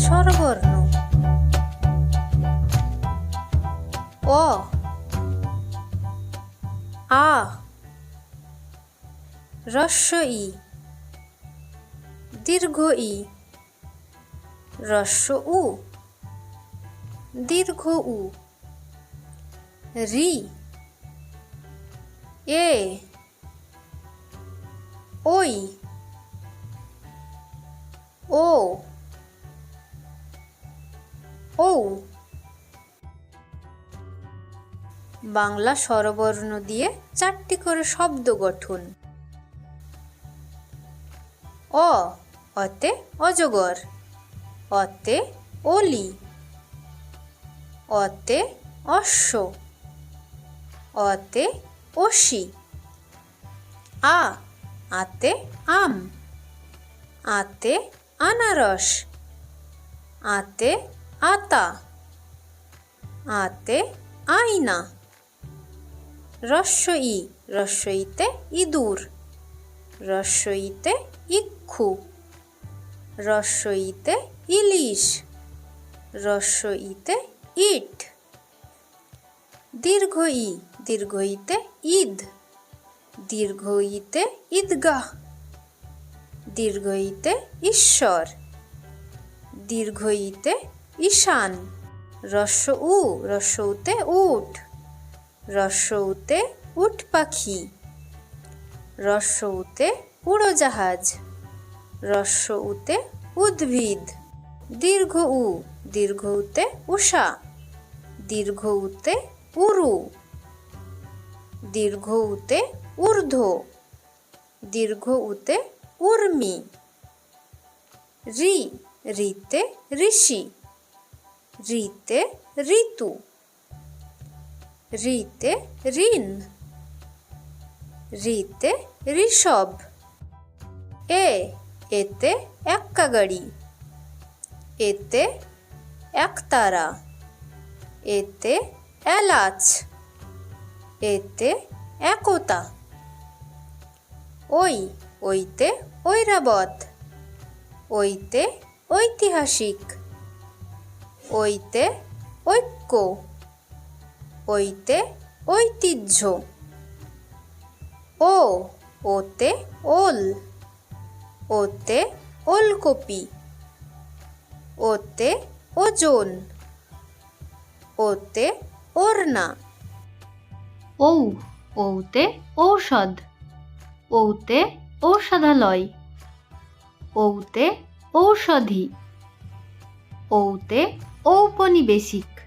স্বরবর্ণ। অ, আ, হ্রস্ব ই, দীর্ঘ ই, হ্রস্ব উ, দীর্ঘ উ, রি, এ, ওই, ও, ঔ। বাংলা স্বরবর্ণ দিয়ে 4টি করে শব্দ গঠন। অ, অতে অজগর, অতে অলি, অতে অশ্ব, অতে অসি। আ, আতে আম, আতে আনারস, আতে আতা, আতে আয়না। হ্রস্ব ই, হ্রস্ব ইতে ইঁদুর, হ্রস্ব ইতে ইক্ষু, হ্রস্ব ইতে ইলিশ, হ্রস্ব ইতে ইট। দীর্ঘ ই, দীর্ঘ ইতে ঈদ, দীর্ঘ ইতে ঈদগাহ, দীর্ঘ ইতে ঈশ্বর, দীর্ঘ ইতে ঈশান। হ্রস্ব উ, হ্রস্ব উতে উট, হ্রস্ব উতে উট পাখি, হ্রস্ব উতে উড়োজাহাজ, হ্রস্ব উতে উদ্ভিদ। দীর্ঘ উ, দীর্ঘ উতে উষা, দীর্ঘ উতে উরু, দীর্ঘ উতে ঊর্ধ্ব, দীর্ঘ উতে উর্মি। রি, রিতে ঋষি, রিতে ঋতু, রিতে ঋণ, রিতে ঋষভ। এ, এতে এক্কা গাড়ি, এতে একতারা, এতে এলাচ, এতে একতা। ওই, ওইতে ঐরাবত, ওইতে ঐতিহাসিক, ওইতে ঐক্য, ওইতে ঐতিহ্য। ও, ওতে ওল, ওতে ওলকপি, ওতে ওজন, ওতে ওড়না। ঔ, ঔতে ঔষধ, ঔতে ঔষধালয়, ঔতে ঔষধি, ঔতে ঔপনিবেশিক,